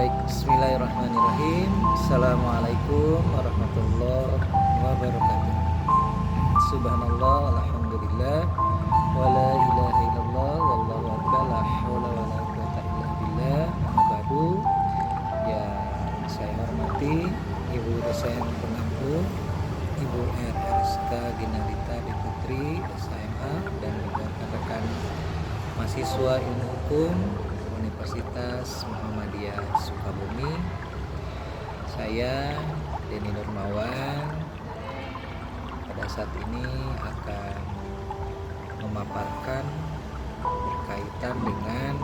Baik, bismillahirrahmanirrahim. Assalamualaikum warahmatullahi wabarakatuh. Subhanallah, alhamdulillah, wa la ilaha illallah, wallahu akbar, la haula wa la quwata illa billah. Amma ba'du. Yang saya hormati Ibu dosen pengampu, Ibu RRSK Ginarita Putri SMA, dan juga rekan-rekan mahasiswa ilmu hukum Universitas Muhammadiyah Sukabumi. Saya Denny Nurmawan pada saat ini akan memaparkan berkaitan dengan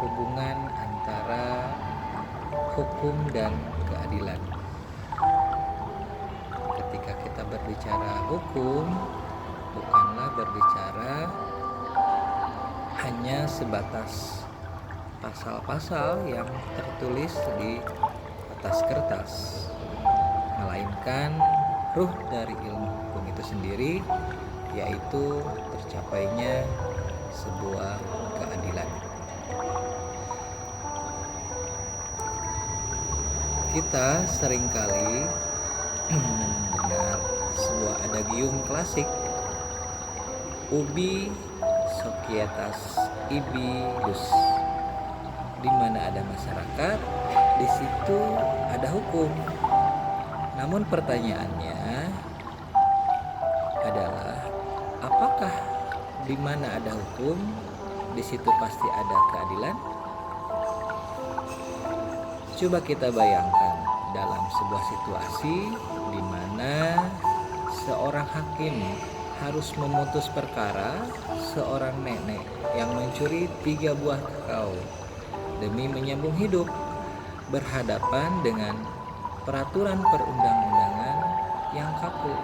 hubungan antara hukum dan keadilan. Ketika kita berbicara hukum, bukanlah berbicara hanya sebatas pasal-pasal yang tertulis di atas kertas, melainkan ruh dari ilmu hukum itu sendiri, yaitu tercapainya sebuah keadilan. Kita seringkali mendengar sebuah adagium klasik, ubi societas ibi lus, di mana ada masyarakat, di situ ada hukum. Namun pertanyaannya adalah, apakah di mana ada hukum, di situ pasti ada keadilan? Coba kita bayangkan dalam sebuah situasi di mana seorang hakim harus memutus perkara seorang nenek yang mencuri 3 buah kakao demi menyambung hidup, berhadapan dengan peraturan perundang-undangan yang kaku.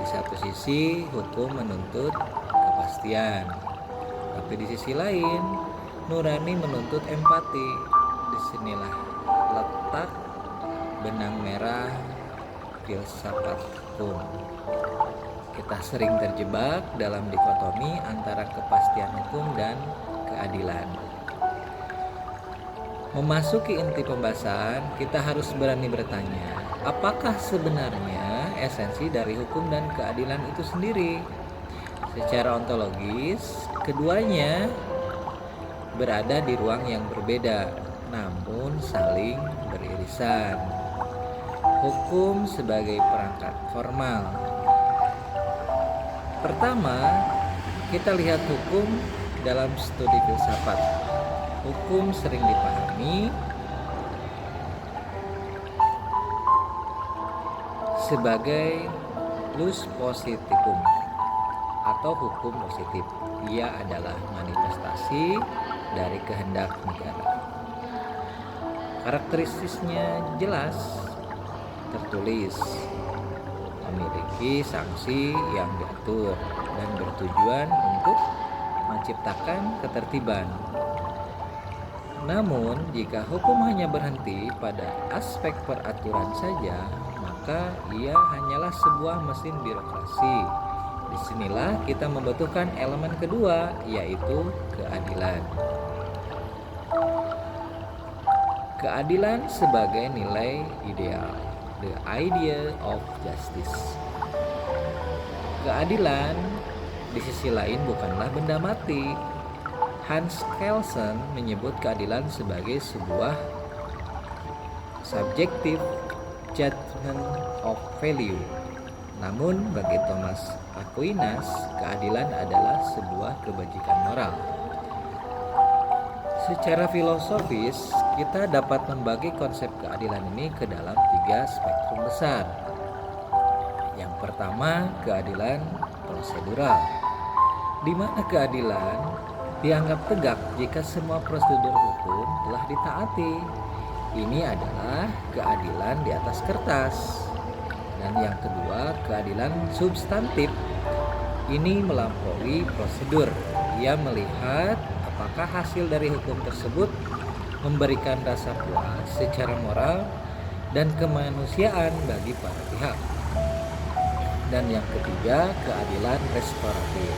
Di satu sisi hukum menuntut kepastian, tapi di sisi lain nurani menuntut empati. Disinilah letak benang merah filsafat hukum. Kita sering terjebak dalam dikotomi antara kepastian hukum dan keadilan. Memasuki inti pembahasan, kita harus berani bertanya, apakah sebenarnya esensi dari hukum dan keadilan itu sendiri? Secara ontologis, keduanya berada di ruang yang berbeda, namun saling beririsan. Hukum sebagai perangkat formal. Pertama, kita lihat hukum dalam studi filsafat. Hukum sering dipahami sebagai lus positivum atau hukum positif. Ia adalah manifestasi dari kehendak negara. Karakteristiknya jelas, tertulis, memiliki sanksi yang diatur dan bertujuan untuk menciptakan ketertiban. Namun, jika hukum hanya berhenti pada aspek peraturan saja, maka ia hanyalah sebuah mesin birokrasi. Disinilah kita membutuhkan elemen kedua, yaitu keadilan. Keadilan sebagai nilai ideal, the idea of justice. Keadilan di sisi lain bukanlah benda mati. Hans Kelsen menyebut keadilan sebagai sebuah subjective judgment of value. Namun bagi Thomas Aquinas, keadilan adalah sebuah kebajikan moral. Secara filosofis, kita dapat membagi konsep keadilan ini ke dalam 3 spektrum besar. Yang pertama, keadilan prosedural, di mana keadilan dianggap tegak jika semua prosedur hukum telah ditaati. Ini adalah keadilan di atas kertas. Dan yang kedua, keadilan substantif. Ini melampaui prosedur. Ia melihat apakah hasil dari hukum tersebut memberikan rasa puas secara moral dan kemanusiaan bagi para pihak. Dan yang ketiga, keadilan restoratif.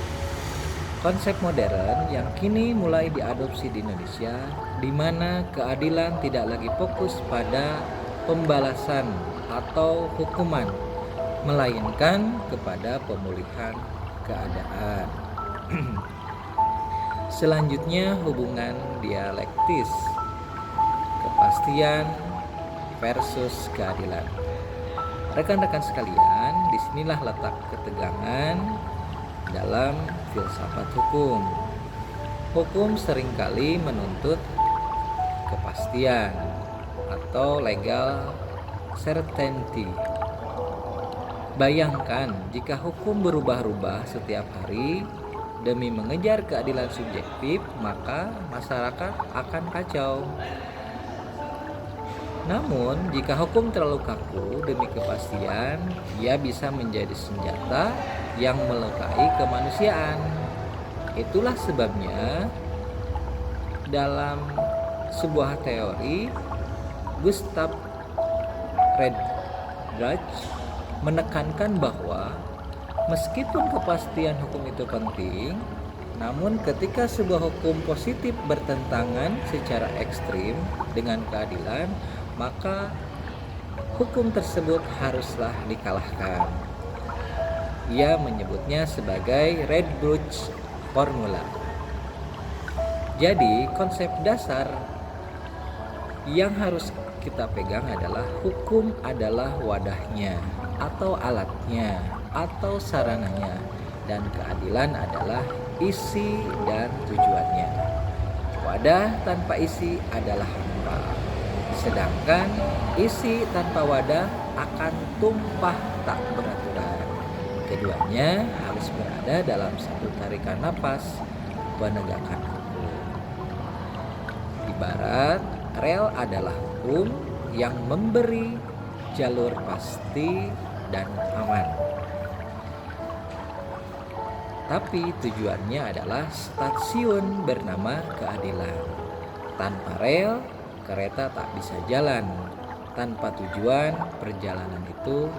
Konsep modern yang kini mulai diadopsi di Indonesia, di mana keadilan tidak lagi fokus pada pembalasan atau hukuman, melainkan kepada pemulihan keadaan. Selanjutnya, hubungan dialektis, kepastian versus keadilan. Rekan-rekan sekalian, disinilah letak ketegangan dalam filsafat hukum. Hukum seringkali menuntut kepastian atau legal certainty. Bayangkan jika hukum berubah-ubah setiap hari demi mengejar keadilan subjektif, maka masyarakat akan kacau. Namun, jika hukum terlalu kaku demi kepastian, ia bisa menjadi senjata yang melukai kemanusiaan. Itulah sebabnya dalam sebuah teori, Gustav Friedrich menekankan bahwa meskipun kepastian hukum itu penting, namun ketika sebuah hukum positif bertentangan secara ekstrim dengan keadilan, maka hukum tersebut haruslah dikalahkan. Ia menyebutnya sebagai Radbruch Formula. Jadi, konsep dasar yang harus kita pegang adalah hukum adalah wadahnya atau alatnya atau sarananya, dan keadilan adalah isi dan tujuannya. Wadah tanpa isi adalah hampa, sedangkan isi tanpa wadah akan tumpah tak beraturan. Keduanya harus berada dalam satu tarikan napas penegakan hukum. Ibarat rel adalah hukum yang memberi jalur pasti dan aman, tapi tujuannya adalah stasiun bernama keadilan. Tanpa rel, kereta tak bisa jalan. Tanpa tujuan, perjalanan itu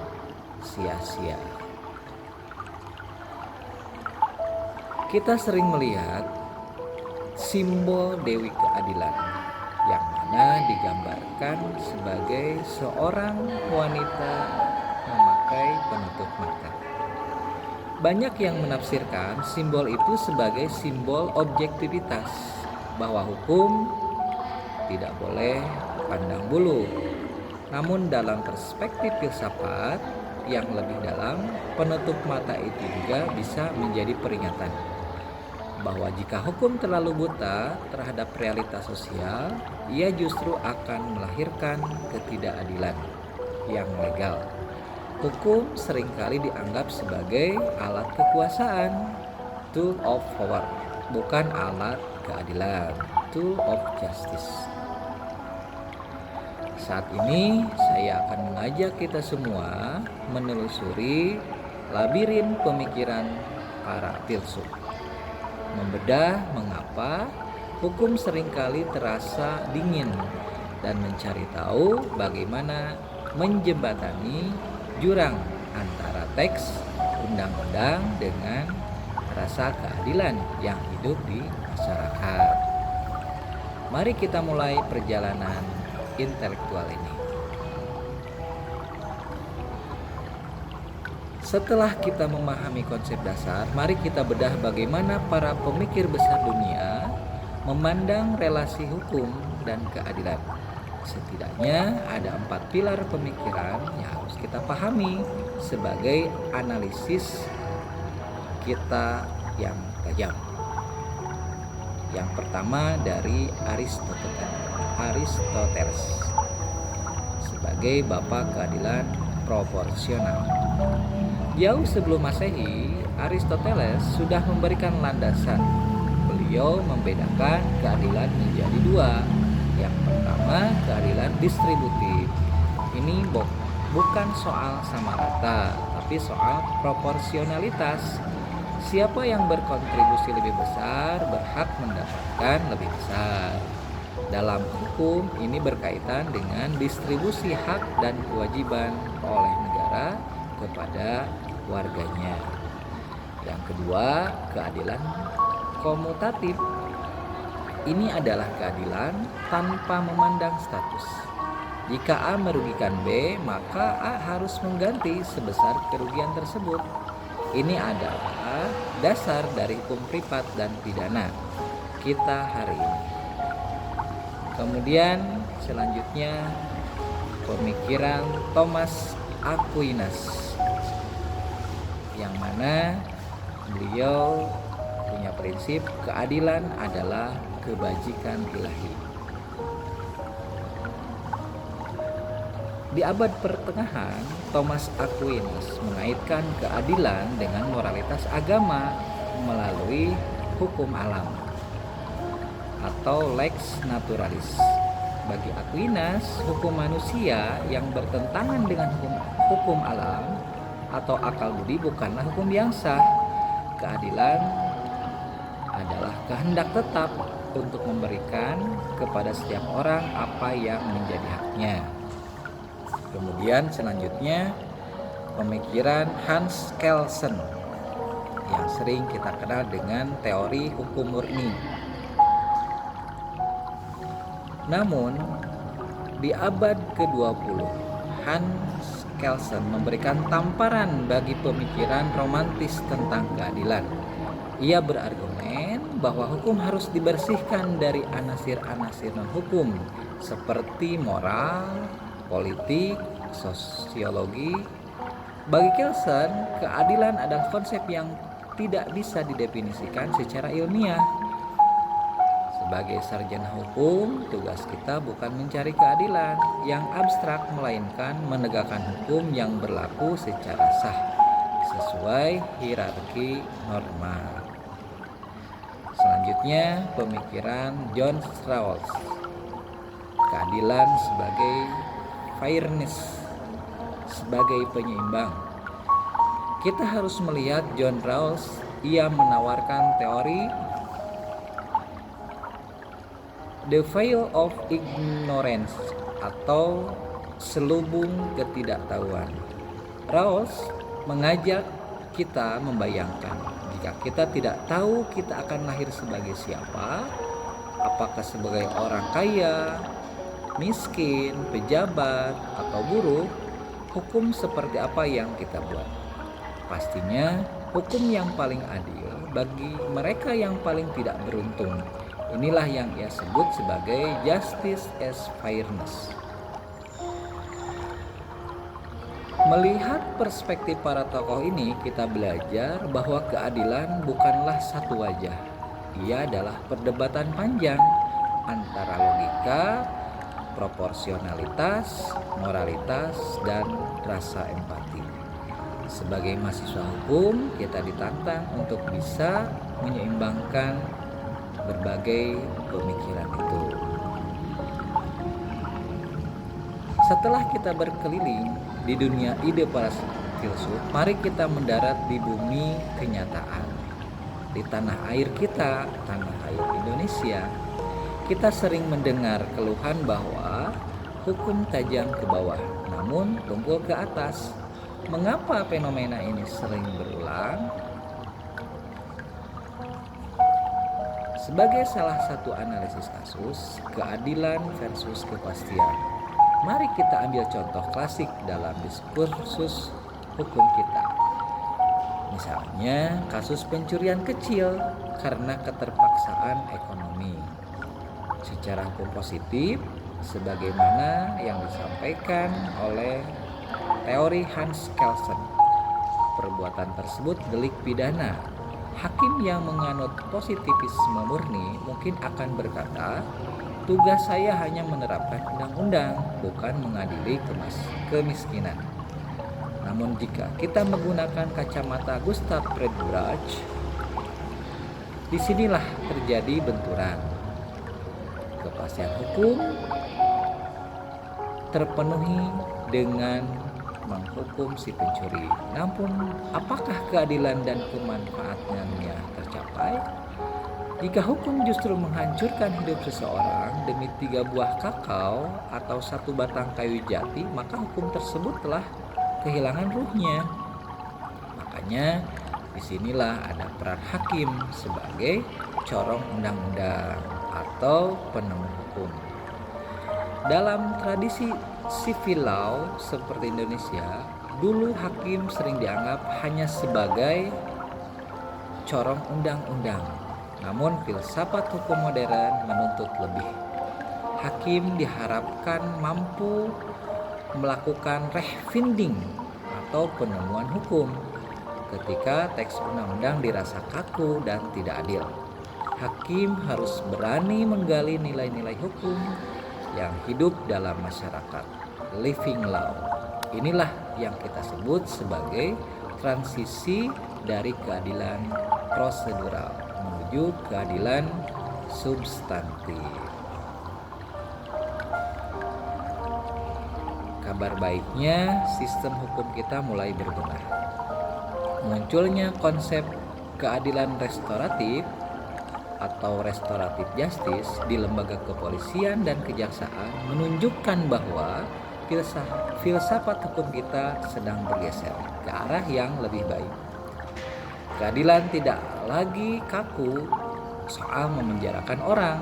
sia-sia. Kita sering melihat simbol Dewi Keadilan, yang mana digambarkan sebagai seorang wanita memakai penutup mata. Banyak yang menafsirkan simbol itu sebagai simbol objektivitas, bahwa hukum tidak boleh pandang bulu. Namun dalam perspektif filsafat yang lebih dalam, penutup mata itu juga bisa menjadi peringatan bahwa jika hukum terlalu buta terhadap realitas sosial, ia justru akan melahirkan ketidakadilan yang legal. Hukum seringkali dianggap sebagai alat kekuasaan, tool of power, bukan alat keadilan, tool of justice. Saat ini saya akan mengajak kita semua menelusuri labirin pemikiran para filsuf, membedah mengapa hukum seringkali terasa dingin, dan mencari tahu bagaimana menjembatani jurang antara teks undang-undang dengan rasa keadilan yang hidup di masyarakat. Mari kita mulai perjalanan intelektual ini. Setelah kita memahami konsep dasar, mari kita bedah bagaimana para pemikir besar dunia memandang relasi hukum dan keadilan. Setidaknya ada 4 pilar pemikiran yang harus kita pahami sebagai analisis kita yang tajam. Yang pertama dari Aristoteles sebagai bapak keadilan proporsional. Jauh sebelum Masehi, Aristoteles sudah memberikan landasan. Beliau membedakan keadilan menjadi 2. Yang pertama, keadilan distributif. Ini bukan soal sama rata, tapi soal proporsionalitas. Siapa yang berkontribusi lebih besar berhak mendapatkan lebih besar. Dalam hukum, ini berkaitan dengan distribusi hak dan kewajiban oleh negara kepada warganya. Yang kedua, keadilan Komutatif ini adalah keadilan tanpa memandang status. Jika A merugikan B, maka A harus mengganti sebesar kerugian tersebut. Ini adalah dasar dari hukum privat dan pidana kita hari ini. Kemudian selanjutnya pemikiran Thomas Aquinas, yang mana beliau punya prinsip keadilan adalah kebajikan ilahi. Di abad pertengahan, Thomas Aquinas mengaitkan keadilan dengan moralitas agama melalui hukum alam atau lex naturalis. Bagi Aquinas, hukum manusia yang bertentangan dengan hukum alam atau akal budi bukanlah hukum yang sah. Keadilan adalah kehendak tetap untuk memberikan kepada setiap orang apa yang menjadi haknya. Kemudian selanjutnya pemikiran Hans Kelsen yang sering kita kenal dengan teori hukum murni. Namun di abad ke-20, Hans Kelsen memberikan tamparan bagi pemikiran romantis tentang keadilan. Ia berargumen bahwa hukum harus dibersihkan dari anasir-anasir non-hukum seperti moral, politik, sosiologi. Bagi Kelsen, keadilan adalah konsep yang tidak bisa didefinisikan secara ilmiah. Sebagai sarjana hukum, tugas kita bukan mencari keadilan yang abstrak, melainkan menegakkan hukum yang berlaku secara sah sesuai hierarki norma. Selanjutnya, pemikiran John Rawls, keadilan sebagai fairness, sebagai penyeimbang. Kita harus melihat John Rawls. Ia menawarkan teori The Veil of Ignorance atau selubung ketidaktahuan. Rawls mengajak kita membayangkan, jika kita tidak tahu kita akan lahir sebagai siapa, apakah sebagai orang kaya, miskin, pejabat, atau buruh, hukum seperti apa yang kita buat? Pastinya hukum yang paling adil bagi mereka yang paling tidak beruntung. Inilah yang ia sebut sebagai justice as fairness. Melihat perspektif para tokoh ini, kita belajar bahwa keadilan bukanlah satu wajah. Ia adalah perdebatan panjang antara logika, proporsionalitas, moralitas, dan rasa empati. Sebagai mahasiswa hukum, kita ditantang untuk bisa menyeimbangkan berbagai pemikiran itu. Setelah kita berkeliling di dunia ide para filsuf, mari kita mendarat di bumi kenyataan. Di tanah air kita, tanah air Indonesia, kita sering mendengar keluhan bahwa hukum tajam ke bawah, namun tumpul ke atas. Mengapa fenomena ini sering berulang? Sebagai salah satu analisis kasus, keadilan versus kepastian, mari kita ambil contoh klasik dalam diskursus hukum kita. Misalnya, kasus pencurian kecil karena keterpaksaan ekonomi. Secara hukum positif, sebagaimana yang disampaikan oleh teori Hans Kelsen, perbuatan tersebut delik pidana. Hakim yang menganut positivisme murni mungkin akan berkata, tugas saya hanya menerapkan undang-undang, bukan mengadili kemiskinan. Namun jika kita menggunakan kacamata Gustav Friedrich, disinilah terjadi benturan. Kepastian hukum terpenuhi dengan menghukum si pencuri. Namun, apakah keadilan dan kemanfaatannya tercapai? Jika hukum justru menghancurkan hidup seseorang demi 3 buah kakao atau 1 batang kayu jati, maka hukum tersebut telah kehilangan ruhnya. Makanya, Disinilah ada peran hakim sebagai corong undang-undang atau penemu hukum. Dalam tradisi civil law seperti Indonesia, dulu hakim sering dianggap hanya sebagai corong undang-undang. Namun filsafat hukum modern menuntut lebih. Hakim diharapkan mampu melakukan rehfinding atau penemuan hukum ketika teks undang-undang dirasa kaku dan tidak adil. Hakim harus berani menggali nilai-nilai hukum yang hidup dalam masyarakat, living law. Inilah yang kita sebut sebagai transisi dari keadilan prosedural menuju keadilan substantif. Kabar baiknya, sistem hukum kita mulai berbenah. Munculnya konsep keadilan restoratif atau restoratif justice di lembaga kepolisian dan kejaksaan menunjukkan bahwa filsafat hukum kita sedang bergeser ke arah yang lebih baik. Keadilan tidak lagi kaku soal memenjarakan orang,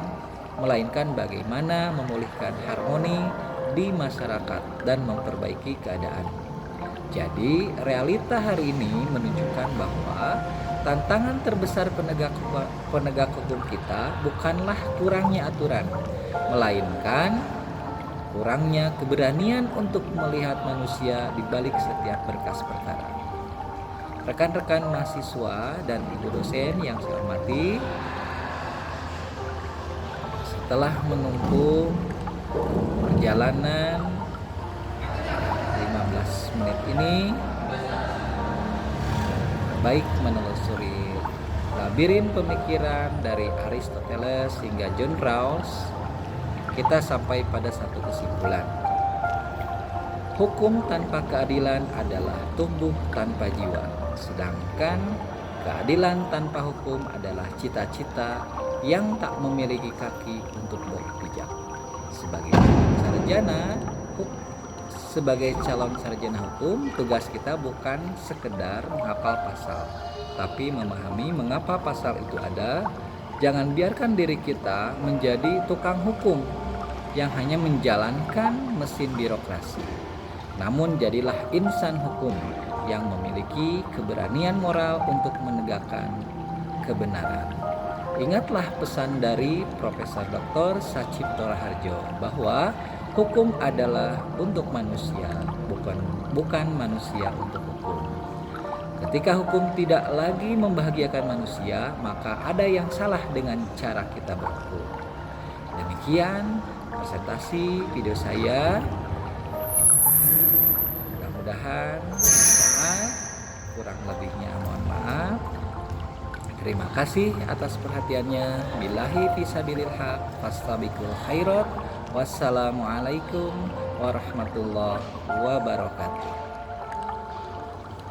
melainkan bagaimana memulihkan harmoni di masyarakat dan memperbaiki keadaan. Jadi, realita hari ini menunjukkan bahwa tantangan terbesar penegak hukum kita bukanlah kurangnya aturan, melainkan kurangnya keberanian untuk melihat manusia di balik setiap berkas perkara. Rekan-rekan mahasiswa dan ibu dosen yang saya hormati, setelah menempuh perjalanan 15 menit ini, baik menelusuri labirin pemikiran dari Aristoteles hingga John Rawls, kita sampai pada satu kesimpulan. Hukum tanpa keadilan adalah tumbuh tanpa jiwa, sedangkan keadilan tanpa hukum adalah cita-cita yang tak memiliki kaki untuk berpijak. Sebagai calon sarjana hukum, tugas kita bukan sekedar menghafal pasal, tapi memahami mengapa pasal itu ada. Jangan biarkan diri kita menjadi tukang hukum yang hanya menjalankan mesin birokrasi. Namun jadilah insan hukum yang memiliki keberanian moral untuk menegakkan kebenaran. Ingatlah pesan dari Profesor Dr. Sacipto Raharjo bahwa hukum adalah untuk manusia, bukan manusia untuk hukum. Ketika hukum tidak lagi membahagiakan manusia, maka ada yang salah dengan cara kita berhukum. Demikian presentasi video saya. Mudah-mudahan bermanfaat. Kurang lebihnya mohon maaf. Terima kasih atas perhatiannya. Billahi fisabilil haq, fastabiqul khairat. Wassalamualaikum warahmatullahi wabarakatuh.